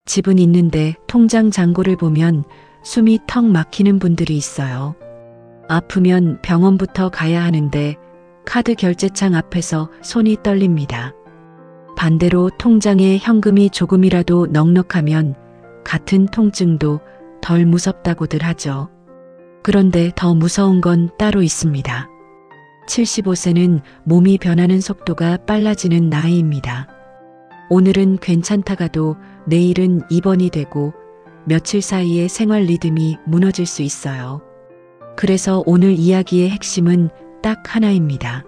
집은 있는데 통장 잔고를 보면 숨이 턱 막히는 분들이 있어요. 아프면 병원부터 가야 하는데 카드 결제창 앞에서 손이 떨립니다. 반대로 통장에 현금이 조금이라도 넉넉하면 같은 통증도 덜 무섭다고들 하죠. 그런데 더 무서운 건 따로 있습니다. 75세는 몸이 변하는 속도가 빨라지는 나이입니다. 오늘은 괜찮다가도 내일은 입원이 되고 며칠 사이에 생활 리듬이 무너질 수 있어요. 그래서 오늘 이야기의 핵심은 딱 하나입니다.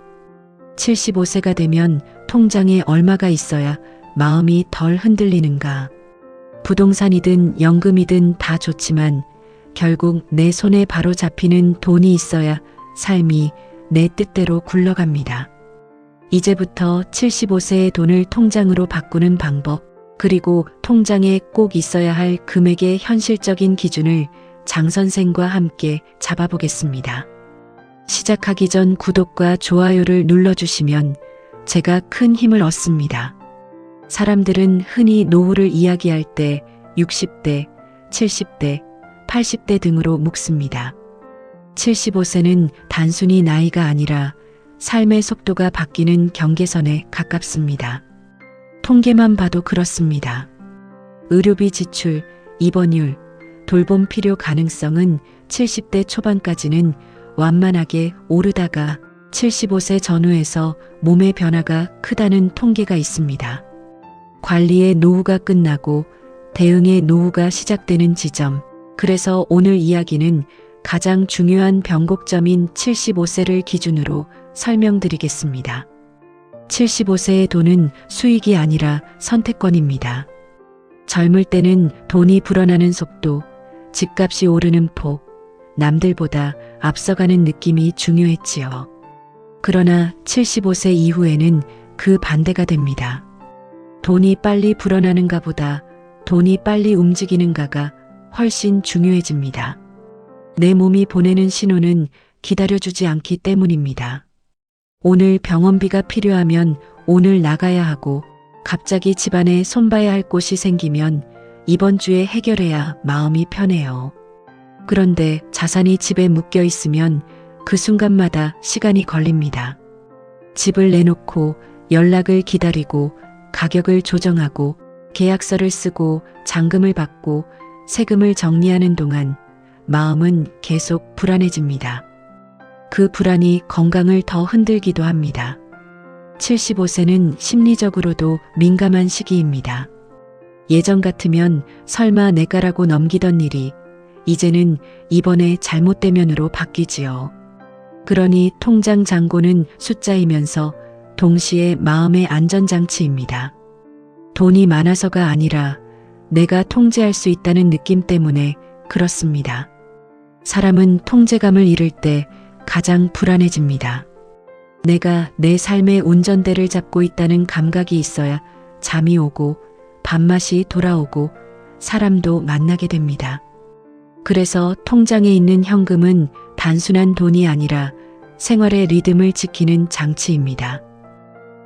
75세가 되면 통장에 얼마가 있어야 마음이 덜 흔들리는가. 부동산이든 연금이든 다 좋지만 결국 내 손에 바로 잡히는 돈이 있어야 삶이 내 뜻대로 굴러갑니다. 이제부터 75세의 돈을 통장으로 바꾸는 방법, 그리고 통장에 꼭 있어야 할 금액의 현실적인 기준을 장 선생과 함께 잡아보겠습니다. 시작하기 전 구독과 좋아요를 눌러주시면 제가 큰 힘을 얻습니다. 사람들은 흔히 노후를 이야기할 때 60대, 70대, 80대 등으로 묶습니다. 75세는 단순히 나이가 아니라 삶의 속도가 바뀌는 경계선에 가깝습니다. 통계만 봐도 그렇습니다. 의료비 지출, 입원율, 돌봄 필요 가능성은 70대 초반까지는 완만하게 오르다가 75세 전후에서 몸의 변화가 크다는 통계가 있습니다. 관리의 노후가 끝나고 대응의 노후가 시작되는 지점, 그래서 오늘 이야기는 가장 중요한 변곡점인 75세를 기준으로 설명드리겠습니다. 75세의 돈은 수익이 아니라 선택권입니다. 젊을 때는 돈이 불어나는 속도, 집값이 오르는 폭, 남들보다 앞서가는 느낌이 중요했지요. 그러나 75세 이후에는 그 반대가 됩니다. 돈이 빨리 불어나는가 보다 돈이 빨리 움직이는가가 훨씬 중요해집니다. 내 몸이 보내는 신호는 기다려주지 않기 때문입니다. 오늘 병원비가 필요하면 오늘 나가야 하고 갑자기 집안에 손봐야 할 곳이 생기면 이번 주에 해결해야 마음이 편해요. 그런데 자산이 집에 묶여 있으면 그 순간마다 시간이 걸립니다. 집을 내놓고 연락을 기다리고 가격을 조정하고 계약서를 쓰고 잔금을 받고 세금을 정리하는 동안 마음은 계속 불안해집니다. 그 불안이 건강을 더 흔들기도 합니다. 75세는 심리적으로도 민감한 시기입니다. 예전 같으면 설마 내가라고 넘기던 일이 이제는 이번에 잘못되면으로 바뀌지요. 그러니 통장 잔고는 숫자이면서 동시에 마음의 안전장치입니다. 돈이 많아서가 아니라 내가 통제할 수 있다는 느낌 때문에 그렇습니다. 사람은 통제감을 잃을 때 가장 불안해집니다. 내가 내 삶의 운전대를 잡고 있다는 감각이 있어야 잠이 오고 밥맛이 돌아오고 사람도 만나게 됩니다. 그래서 통장에 있는 현금은 단순한 돈이 아니라 생활의 리듬을 지키는 장치입니다.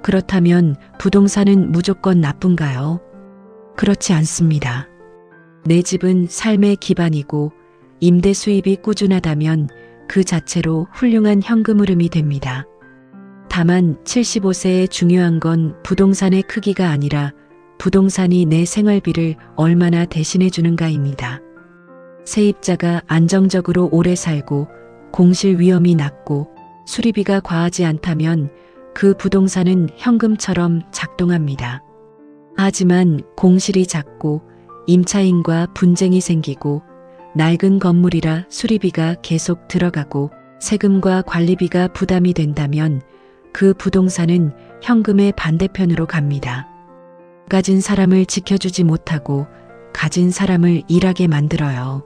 그렇다면 부동산은 무조건 나쁜가요? 그렇지 않습니다. 내 집은 삶의 기반이고 임대 수입이 꾸준하다면 그 자체로 훌륭한 현금 흐름이 됩니다. 다만 75세에 중요한 건 부동산의 크기가 아니라 부동산이 내 생활비를 얼마나 대신해 주는가입니다. 세입자가 안정적으로 오래 살고 공실 위험이 낮고 수리비가 과하지 않다면 그 부동산은 현금처럼 작동합니다. 하지만 공실이 작고 임차인과 분쟁이 생기고 낡은 건물이라 수리비가 계속 들어가고 세금과 관리비가 부담이 된다면 그 부동산은 현금의 반대편으로 갑니다. 가진 사람을 지켜주지 못하고 가진 사람을 일하게 만들어요.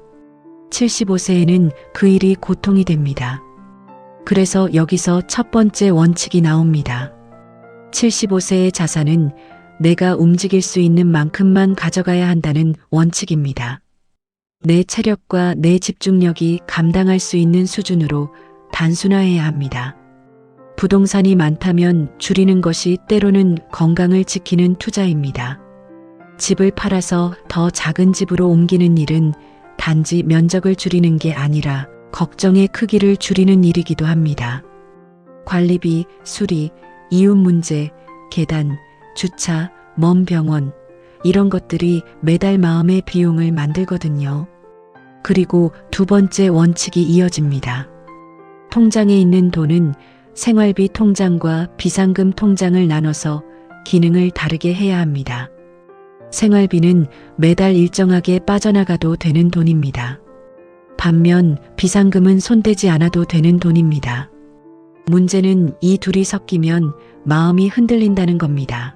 75세에는 그 일이 고통이 됩니다. 그래서 여기서 첫 번째 원칙이 나옵니다. 75세의 자산은 내가 움직일 수 있는 만큼만 가져가야 한다는 원칙입니다. 내 체력과 내 집중력이 감당할 수 있는 수준으로 단순화해야 합니다. 부동산이 많다면 줄이는 것이 때로는 건강을 지키는 투자입니다. 집을 팔아서 더 작은 집으로 옮기는 일은 단지 면적을 줄이는 게 아니라 걱정의 크기를 줄이는 일이기도 합니다. 관리비, 수리, 이웃 문제, 계단, 주차, 먼 병원, 이런 것들이 매달 마음의 비용을 만들거든요. 그리고 두 번째 원칙이 이어집니다. 통장에 있는 돈은 생활비 통장과 비상금 통장을 나눠서 기능을 다르게 해야 합니다. 생활비는 매달 일정하게 빠져나가도 되는 돈입니다. 반면 비상금은 손대지 않아도 되는 돈입니다. 문제는 이 둘이 섞이면 마음이 흔들린다는 겁니다.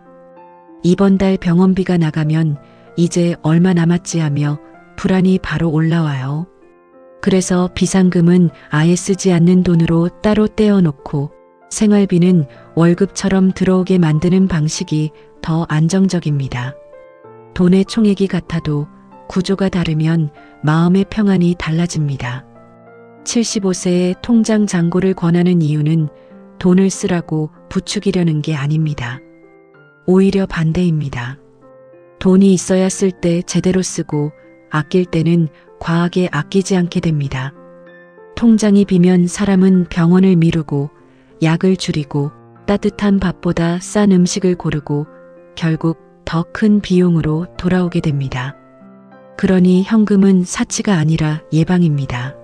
이번 달 병원비가 나가면 이제 얼마 남았지 하며 불안이 바로 올라와요. 그래서 비상금은 아예 쓰지 않는 돈으로 따로 떼어놓고 생활비는 월급처럼 들어오게 만드는 방식이 더 안정적입니다. 돈의 총액이 같아도 구조가 다르면 마음의 평안이 달라집니다. 75세에 통장 잔고를 권하는 이유는 돈을 쓰라고 부추기려는 게 아닙니다. 오히려 반대입니다. 돈이 있어야 쓸 때 제대로 쓰고 아낄 때는 과하게 아끼지 않게 됩니다. 통장이 비면 사람은 병원을 미루고 약을 줄이고 따뜻한 밥보다 싼 음식을 고르고 결국 더 큰 비용으로 돌아오게 됩니다. 그러니 현금은 사치가 아니라 예방입니다.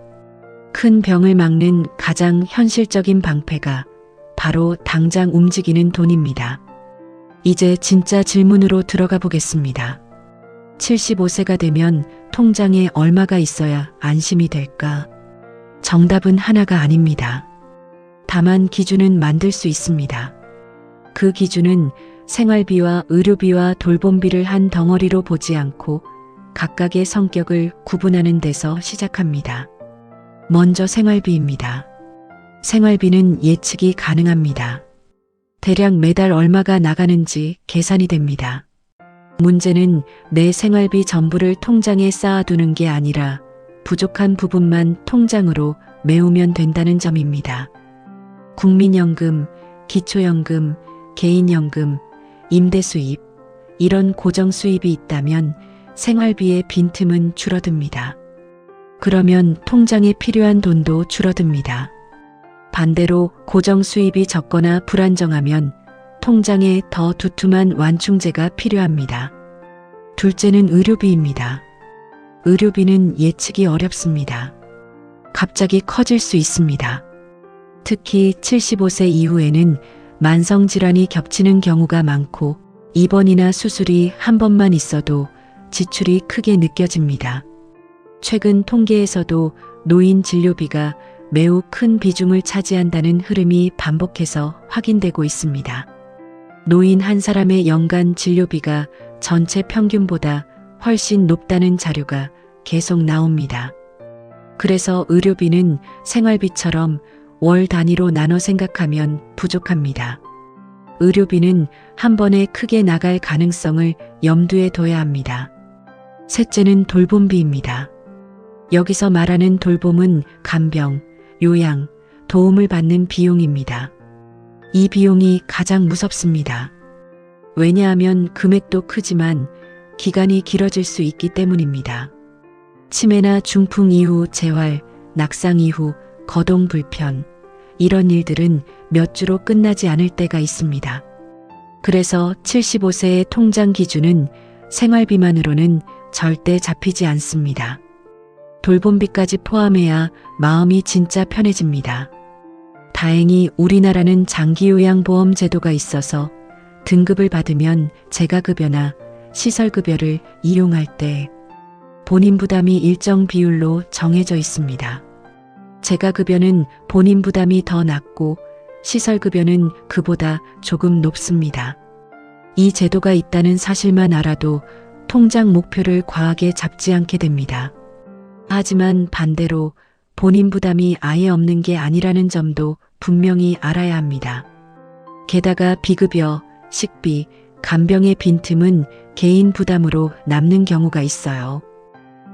큰 병을 막는 가장 현실적인 방패가 바로 당장 움직이는 돈입니다. 이제 진짜 질문으로 들어가 보겠습니다. 75세가 되면 통장에 얼마가 있어야 안심이 될까? 정답은 하나가 아닙니다. 다만 기준은 만들 수 있습니다. 그 기준은 생활비와 의료비와 돌봄비를 한 덩어리로 보지 않고 각각의 성격을 구분하는 데서 시작합니다. 먼저 생활비입니다. 생활비는 예측이 가능합니다. 대략 매달 얼마가 나가는지 계산이 됩니다. 문제는 내 생활비 전부를 통장에 쌓아두는 게 아니라 부족한 부분만 통장으로 메우면 된다는 점입니다. 국민연금, 기초연금, 개인연금, 임대수입, 이런 고정수입이 있다면 생활비의 빈틈은 줄어듭니다. 그러면 통장에 필요한 돈도 줄어듭니다. 반대로 고정수입이 적거나 불안정하면 통장에 더 두툼한 완충제가 필요합니다. 둘째는 의료비입니다. 의료비는 예측이 어렵습니다. 갑자기 커질 수 있습니다. 특히 75세 이후에는 만성질환이 겹치는 경우가 많고 입원이나 수술이 한 번만 있어도 지출이 크게 느껴집니다. 최근 통계에서도 노인 진료비가 매우 큰 비중을 차지한다는 흐름이 반복해서 확인되고 있습니다. 노인 한 사람의 연간 진료비가 전체 평균보다 훨씬 높다는 자료가 계속 나옵니다. 그래서 의료비는 생활비처럼 월 단위로 나눠 생각하면 부족합니다. 의료비는 한 번에 크게 나갈 가능성을 염두에 둬야 합니다. 셋째는 돌봄비입니다. 여기서 말하는 돌봄은 간병, 요양, 도움을 받는 비용입니다. 이 비용이 가장 무섭습니다. 왜냐하면 금액도 크지만 기간이 길어질 수 있기 때문입니다. 치매나 중풍 이후 재활, 낙상 이후 거동 불편, 이런 일들은 몇 주로 끝나지 않을 때가 있습니다. 그래서 75세의 통장 기준은 생활비만으로는 절대 잡히지 않습니다. 돌봄비까지 포함해야 마음이 진짜 편해집니다. 다행히 우리나라는 장기요양보험 제도가 있어서 등급을 받으면 재가급여나 시설급여를 이용할 때 본인 부담이 일정 비율로 정해져 있습니다. 재가급여는 본인 부담이 더 낮고 시설급여는 그보다 조금 높습니다. 이 제도가 있다는 사실만 알아도 통장 목표를 과하게 잡지 않게 됩니다. 하지만 반대로 본인 부담이 아예 없는 게 아니라는 점도 분명히 알아야 합니다. 게다가 비급여, 식비, 간병의 빈틈은 개인 부담으로 남는 경우가 있어요.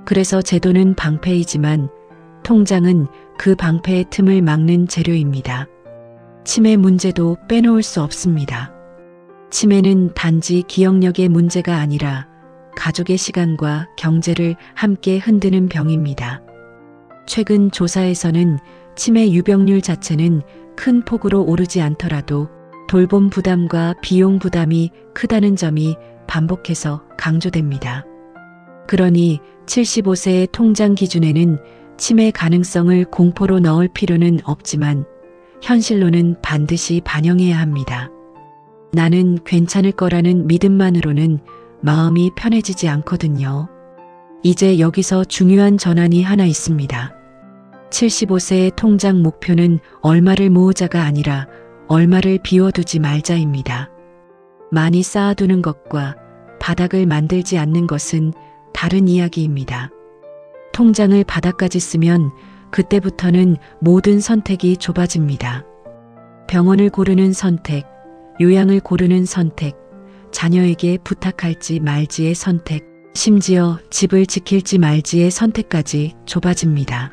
그래서 제도는 방패이지만 통장은 그 방패의 틈을 막는 재료입니다. 치매 문제도 빼놓을 수 없습니다. 치매는 단지 기억력의 문제가 아니라 가족의 시간과 경제를 함께 흔드는 병입니다. 최근 조사에서는 치매 유병률 자체는 큰 폭으로 오르지 않더라도 돌봄 부담과 비용 부담이 크다는 점이 반복해서 강조됩니다. 그러니 75세의 통장 기준에는 치매 가능성을 공포로 넣을 필요는 없지만 현실로는 반드시 반영해야 합니다. 나는 괜찮을 거라는 믿음만으로는 마음이 편해지지 않거든요. 이제 여기서 중요한 전환이 하나 있습니다. 75세의 통장 목표는 얼마를 모으자가 아니라 얼마를 비워두지 말자입니다. 많이 쌓아두는 것과 바닥을 만들지 않는 것은 다른 이야기입니다. 통장을 바닥까지 쓰면 그때부터는 모든 선택이 좁아집니다. 병원을 고르는 선택, 요양을 고르는 선택, 자녀에게 부탁할지 말지의 선택, 심지어 집을 지킬지 말지의 선택까지 좁아집니다.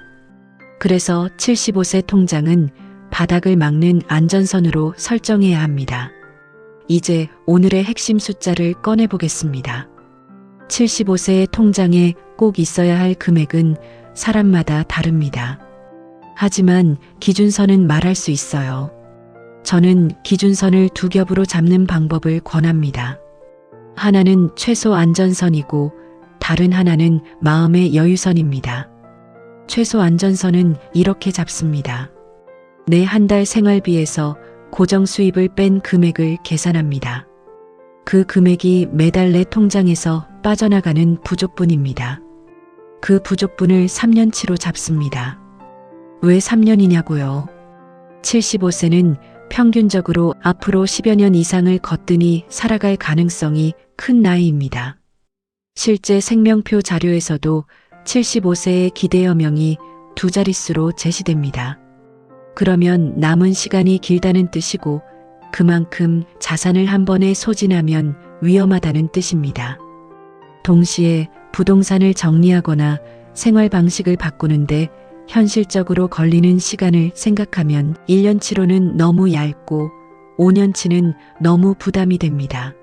그래서 75세 통장은 바닥을 막는 안전선으로 설정해야 합니다. 이제 오늘의 핵심 숫자를 꺼내보겠습니다. 75세의 통장에 꼭 있어야 할 금액은 사람마다 다릅니다. 하지만 기준선은 말할 수 있어요. 저는 기준선을 두 겹으로 잡는 방법을 권합니다. 하나는 최소 안전선이고 다른 하나는 마음의 여유선입니다. 최소 안전선은 이렇게 잡습니다. 내 한 달 생활비에서 고정 수입을 뺀 금액을 계산합니다. 그 금액이 매달 내 통장에서 빠져나가는 부족분입니다. 그 부족분을 3년치로 잡습니다. 왜 3년이냐고요? 75세는 평균적으로 앞으로 10여 년 이상을 거뜬히 살아갈 가능성이 큰 나이입니다. 실제 생명표 자료에서도 75세의 기대여명이 두 자릿수로 제시됩니다. 그러면 남은 시간이 길다는 뜻이고 그만큼 자산을 한 번에 소진하면 위험하다는 뜻입니다. 동시에 부동산을 정리하거나 생활 방식을 바꾸는데 현실적으로 걸리는 시간을 생각하면 1년치로는 너무 얇고 5년치는 너무 부담이 됩니다.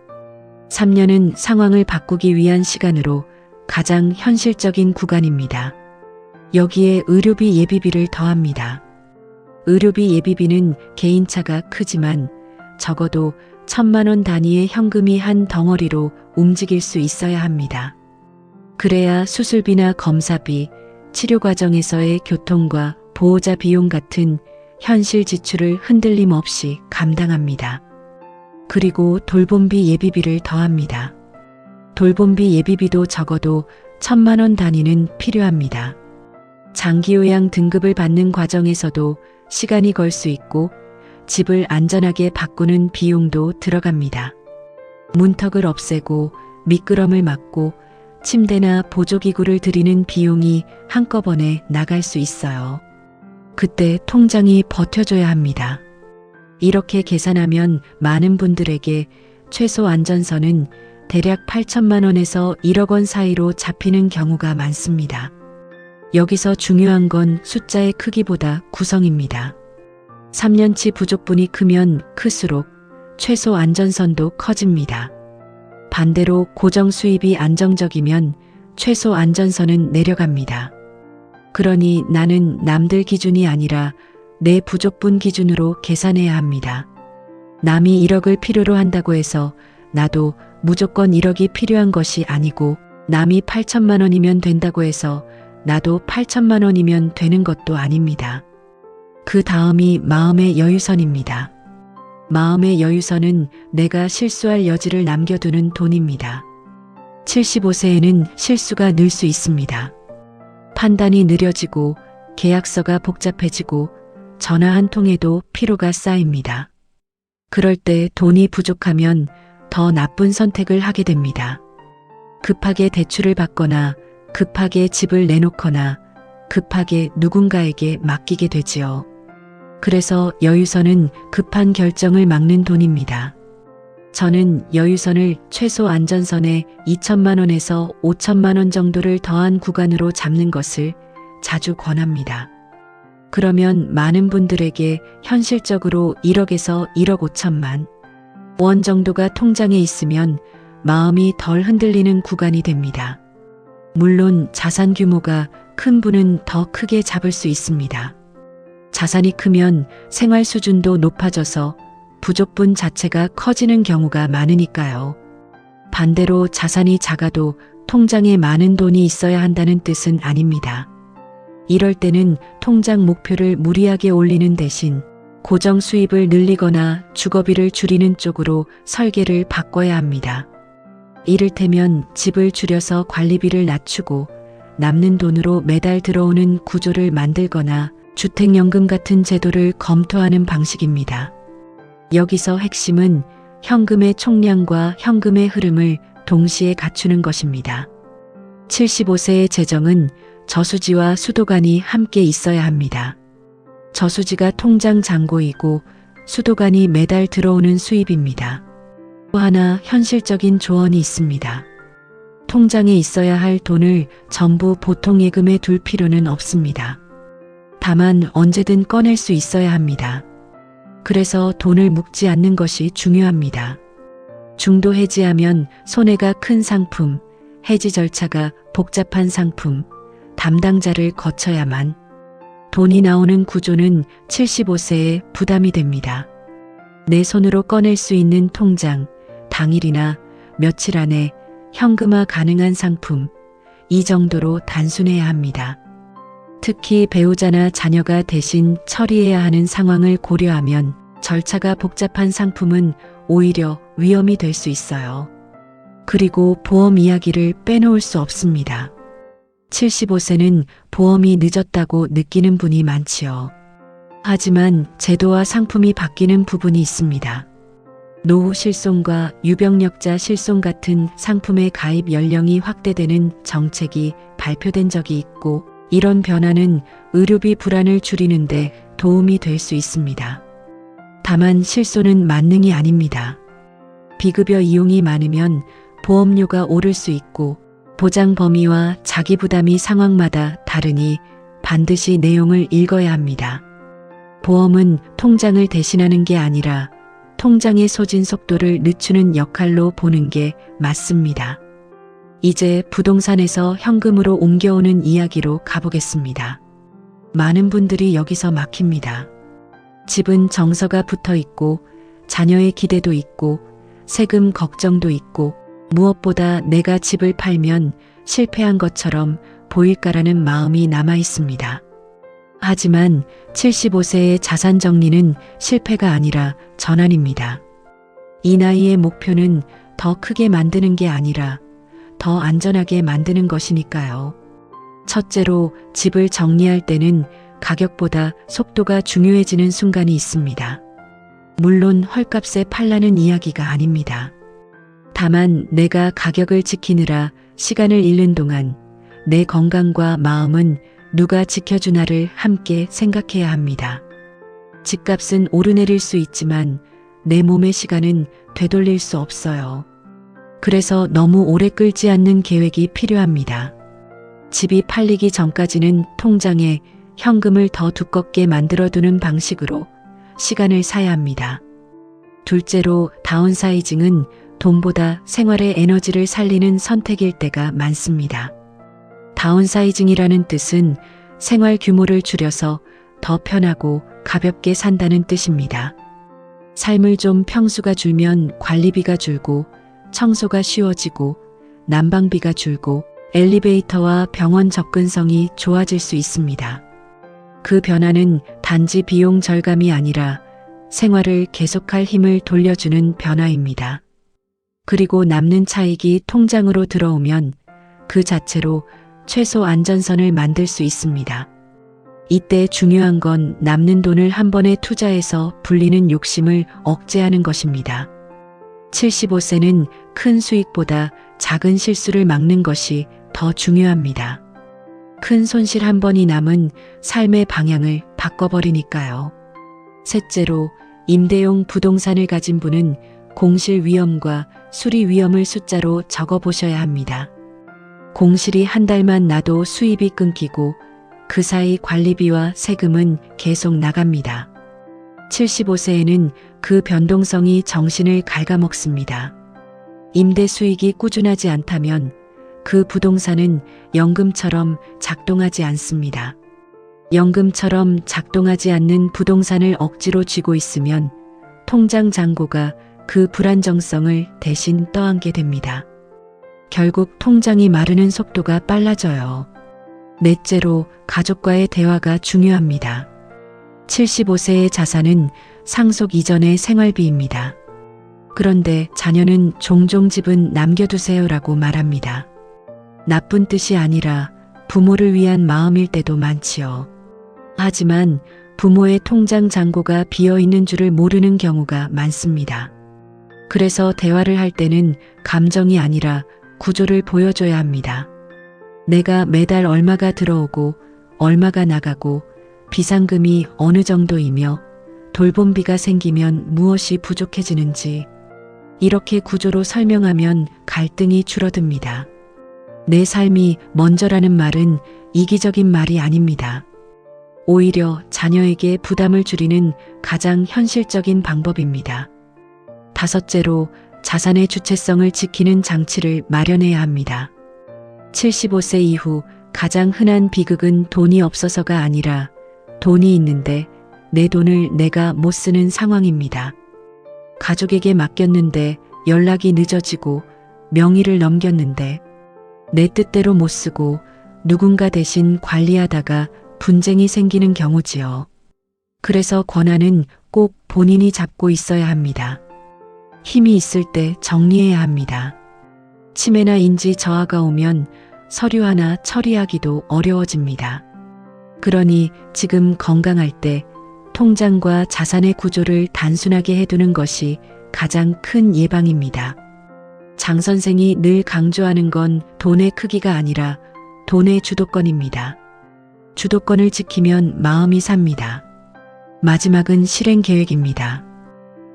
3년은 상황을 바꾸기 위한 시간으로 가장 현실적인 구간입니다. 여기에 의료비 예비비를 더합니다. 의료비 예비비는 개인차가 크지만 적어도 1,000만 원 단위의 현금이 한 덩어리로 움직일 수 있어야 합니다. 그래야 수술비나 검사비, 치료 과정에서의 교통과 보호자 비용 같은 현실 지출을 흔들림 없이 감당합니다. 그리고 돌봄비 예비비를 더합니다. 돌봄비 예비비도 적어도 1,000만 원 단위는 필요합니다. 장기요양 등급을 받는 과정에서도 시간이 걸 수 있고 집을 안전하게 바꾸는 비용도 들어갑니다. 문턱을 없애고 미끄럼을 막고 침대나 보조기구를 들이는 비용이 한꺼번에 나갈 수 있어요. 그때 통장이 버텨줘야 합니다. 이렇게 계산하면 많은 분들에게 최소 안전선은 대략 8천만 원에서 1억 원 사이로 잡히는 경우가 많습니다. 여기서 중요한 건 숫자의 크기보다 구성입니다. 3년치 부족분이 크면 클수록 최소 안전선도 커집니다. 반대로 고정 수입이 안정적이면 최소 안전선은 내려갑니다. 그러니 나는 남들 기준이 아니라 내 부족분 기준으로 계산해야 합니다. 남이 1억을 필요로 한다고 해서 나도 무조건 1억이 필요한 것이 아니고 남이 8천만 원이면 된다고 해서 나도 8천만 원이면 되는 것도 아닙니다. 그 다음이 마음의 여유선입니다. 마음의 여유선은 내가 실수할 여지를 남겨두는 돈입니다. 75세에는 실수가 늘 수 있습니다. 판단이 느려지고 계약서가 복잡해지고 전화 한 통에도 피로가 쌓입니다. 그럴 때 돈이 부족하면 더 나쁜 선택을 하게 됩니다. 급하게 대출을 받거나 급하게 집을 내놓거나 급하게 누군가에게 맡기게 되지요. 그래서 여유선은 급한 결정을 막는 돈입니다. 저는 여유선을 최소 안전선에 2천만 원에서 5천만 원 정도를 더한 구간으로 잡는 것을 자주 권합니다. 그러면 많은 분들에게 현실적으로 1억에서 1억 5천만 원 정도가 통장에 있으면 마음이 덜 흔들리는 구간이 됩니다. 물론 자산 규모가 큰 분은 더 크게 잡을 수 있습니다. 자산이 크면 생활 수준도 높아져서 부족분 자체가 커지는 경우가 많으니까요. 반대로 자산이 작아도 통장에 많은 돈이 있어야 한다는 뜻은 아닙니다. 이럴 때는 통장 목표를 무리하게 올리는 대신 고정 수입을 늘리거나 주거비를 줄이는 쪽으로 설계를 바꿔야 합니다. 이를테면 집을 줄여서 관리비를 낮추고 남는 돈으로 매달 들어오는 구조를 만들거나 주택연금 같은 제도를 검토하는 방식입니다. 여기서 핵심은 현금의 총량과 현금의 흐름을 동시에 갖추는 것입니다. 75세의 재정은 저수지와 수도관이 함께 있어야 합니다. 저수지가 통장 잔고이고 수도관이 매달 들어오는 수입입니다. 또 하나 현실적인 조언이 있습니다. 통장에 있어야 할 돈을 전부 보통 예금에 둘 필요는 없습니다. 다만 언제든 꺼낼 수 있어야 합니다. 그래서 돈을 묶지 않는 것이 중요합니다. 중도 해지하면 손해가 큰 상품, 해지 절차가 복잡한 상품, 담당자를 거쳐야만 돈이 나오는 구조는 75세에 부담이 됩니다. 내 손으로 꺼낼 수 있는 통장, 당일이나 며칠 안에 현금화 가능한 상품, 이 정도로 단순해야 합니다. 특히 배우자나 자녀가 대신 처리해야 하는 상황을 고려하면 절차가 복잡한 상품은 오히려 위험이 될 수 있어요. 그리고 보험 이야기를 빼놓을 수 없습니다. 75세는 보험이 늦었다고 느끼는 분이 많지요. 하지만 제도와 상품이 바뀌는 부분이 있습니다. 노후 실손과 유병력자 실손 같은 상품의 가입 연령이 확대되는 정책이 발표된 적이 있고 이런 변화는 의료비 불안을 줄이는데 도움이 될 수 있습니다. 다만 실손은 만능이 아닙니다. 비급여 이용이 많으면 보험료가 오를 수 있고 보장 범위와 자기 부담이 상황마다 다르니 반드시 내용을 읽어야 합니다. 보험은 통장을 대신하는 게 아니라 통장의 소진 속도를 늦추는 역할로 보는 게 맞습니다. 이제 부동산에서 현금으로 옮겨오는 이야기로 가보겠습니다. 많은 분들이 여기서 막힙니다. 집은 정서가 붙어 있고 자녀의 기대도 있고 세금 걱정도 있고 무엇보다 내가 집을 팔면 실패한 것처럼 보일까라는 마음이 남아 있습니다. 하지만 75세의 자산 정리는 실패가 아니라 전환입니다. 이 나이의 목표는 더 크게 만드는 게 아니라 더 안전하게 만드는 것이니까요. 첫째로 집을 정리할 때는 가격보다 속도가 중요해지는 순간이 있습니다. 물론 헐값에 팔라는 이야기가 아닙니다. 다만 내가 가격을 지키느라 시간을 잃는 동안 내 건강과 마음은 누가 지켜주나를 함께 생각해야 합니다. 집값은 오르내릴 수 있지만 내 몸의 시간은 되돌릴 수 없어요. 그래서 너무 오래 끌지 않는 계획이 필요합니다. 집이 팔리기 전까지는 통장에 현금을 더 두껍게 만들어두는 방식으로 시간을 사야 합니다. 둘째로 다운사이징은 돈보다 생활의 에너지를 살리는 선택일 때가 많습니다. 다운사이징이라는 뜻은 생활 규모를 줄여서 더 편하고 가볍게 산다는 뜻입니다. 삶을 좀 평수가 줄면 관리비가 줄고 청소가 쉬워지고 난방비가 줄고 엘리베이터와 병원 접근성이 좋아질 수 있습니다. 그 변화는 단지 비용 절감이 아니라 생활을 계속할 힘을 돌려주는 변화입니다. 그리고 남는 차익이 통장으로 들어오면 그 자체로 최소 안전선을 만들 수 있습니다. 이때 중요한 건 남는 돈을 한 번에 투자해서 불리는 욕심을 억제하는 것입니다. 75세는 큰 수익보다 작은 실수를 막는 것이 더 중요합니다. 큰 손실 한 번이 남은 삶의 방향을 바꿔버리니까요. 셋째로 임대용 부동산을 가진 분은 공실 위험과 수리 위험을 숫자로 적어보셔야 합니다. 공실이 한 달만 나도 수입이 끊기고 그 사이 관리비와 세금은 계속 나갑니다. 75세에는 그 변동성이 정신을 갉아먹습니다. 임대 수익이 꾸준하지 않다면 그 부동산은 연금처럼 작동하지 않습니다. 연금처럼 작동하지 않는 부동산을 억지로 쥐고 있으면 통장 잔고가 그 불안정성을 대신 떠안게 됩니다. 결국 통장이 마르는 속도가 빨라져요. 넷째로 가족과의 대화가 중요합니다. 75세의 자산은 상속 이전의 생활비입니다. 그런데 자녀는 종종 집은 남겨두세요라고 말합니다. 나쁜 뜻이 아니라 부모를 위한 마음일 때도 많지요. 하지만 부모의 통장 잔고가 비어있는 줄을 모르는 경우가 많습니다. 그래서 대화를 할 때는 감정이 아니라 구조를 보여줘야 합니다. 내가 매달 얼마가 들어오고 얼마가 나가고 비상금이 어느 정도이며 돌봄비가 생기면 무엇이 부족해지는지 이렇게 구조로 설명하면 갈등이 줄어듭니다. 내 삶이 먼저라는 말은 이기적인 말이 아닙니다. 오히려 자녀에게 부담을 줄이는 가장 현실적인 방법입니다. 다섯째로 자산의 주체성을 지키는 장치를 마련해야 합니다. 75세 이후 가장 흔한 비극은 돈이 없어서가 아니라 돈이 있는데 내 돈을 내가 못 쓰는 상황입니다. 가족에게 맡겼는데 연락이 늦어지고 명의를 넘겼는데 내 뜻대로 못 쓰고 누군가 대신 관리하다가 분쟁이 생기는 경우지요. 그래서 권한은 꼭 본인이 잡고 있어야 합니다. 힘이 있을 때 정리해야 합니다. 치매나 인지 저하가 오면 서류 하나 처리하기도 어려워집니다. 그러니 지금 건강할 때 통장과 자산의 구조를 단순하게 해두는 것이 가장 큰 예방입니다. 장 선생이 늘 강조하는 건 돈의 크기가 아니라 돈의 주도권입니다. 주도권을 지키면 마음이 삽니다. 마지막은 실행 계획입니다.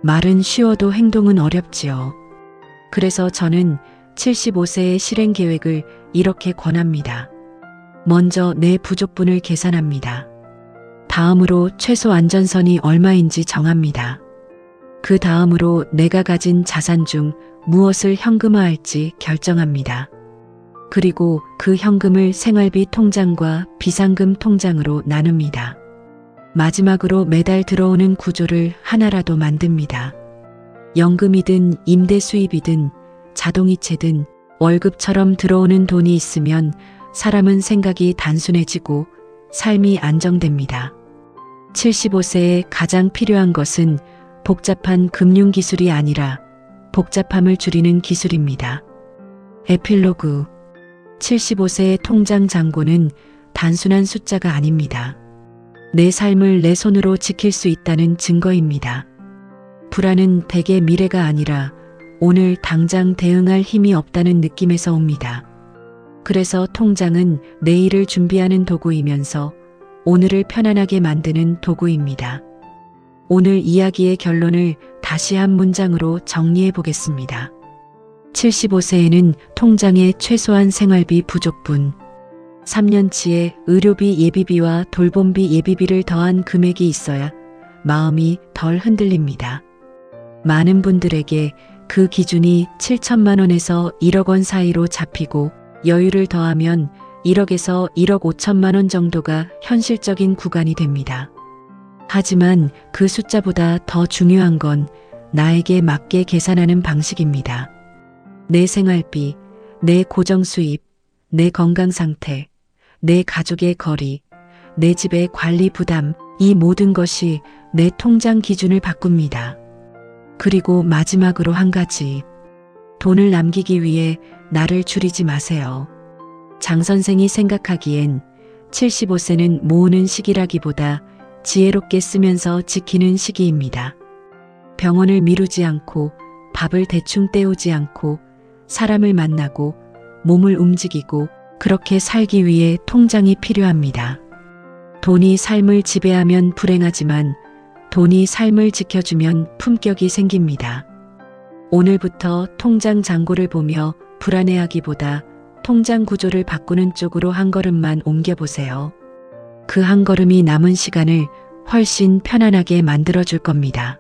말은 쉬워도 행동은 어렵지요. 그래서 저는 75세의 실행 계획을 이렇게 권합니다. 먼저 내 부족분을 계산합니다. 다음으로 최소 안전선이 얼마인지 정합니다. 그 다음으로 내가 가진 자산 중 무엇을 현금화할지 결정합니다. 그리고 그 현금을 생활비 통장과 비상금 통장으로 나눕니다. 마지막으로 매달 들어오는 구조를 하나라도 만듭니다. 연금이든 임대 수입이든 자동이체든 월급처럼 들어오는 돈이 있으면 사람은 생각이 단순해지고 삶이 안정됩니다. 75세에 가장 필요한 것은 복잡한 금융기술이 아니라 복잡함을 줄이는 기술입니다. 에필로그 75세의 통장 잔고는 단순한 숫자가 아닙니다. 내 삶을 내 손으로 지킬 수 있다는 증거입니다. 불안은 대개 미래가 아니라 오늘 당장 대응할 힘이 없다는 느낌에서 옵니다. 그래서 통장은 내일을 준비하는 도구이면서 오늘을 편안하게 만드는 도구입니다. 오늘 이야기의 결론을 다시 한 문장으로 정리해 보겠습니다. 75세에는 통장에 최소한 생활비 부족분, 3년치의 의료비 예비비와 돌봄비 예비비를 더한 금액이 있어야 마음이 덜 흔들립니다. 많은 분들에게 그 기준이 7천만 원에서 1억 원 사이로 잡히고 여유를 더하면 1억에서 1억 5천만 원 정도가 현실적인 구간이 됩니다. 하지만 그 숫자보다 더 중요한 건 나에게 맞게 계산하는 방식입니다. 내 생활비, 내 고정 수입, 내 건강 상태, 내 가족의 거리, 내 집의 관리 부담, 이 모든 것이 내 통장 기준을 바꿉니다. 그리고 마지막으로 한 가지, 돈을 남기기 위해 나를 줄이지 마세요. 장 선생이 생각하기엔 75세는 모으는 시기라기보다 지혜롭게 쓰면서 지키는 시기입니다. 병원을 미루지 않고 밥을 대충 때우지 않고 사람을 만나고 몸을 움직이고 그렇게 살기 위해 통장이 필요합니다. 돈이 삶을 지배하면 불행하지만 돈이 삶을 지켜주면 품격이 생깁니다. 오늘부터 통장 잔고를 보며 불안해하기보다 통장 구조를 바꾸는 쪽으로 한 걸음만 옮겨보세요. 그 한 걸음이 남은 시간을 훨씬 편안하게 만들어줄 겁니다.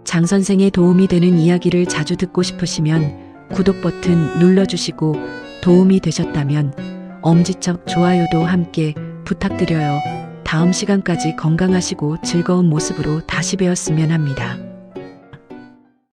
장 선생의 도움이 되는 이야기를 자주 듣고 싶으시면 구독 버튼 눌러주시고 도움이 되셨다면 엄지척 좋아요도 함께 부탁드려요. 다음 시간까지 건강하시고 즐거운 모습으로 다시 뵈었으면 합니다.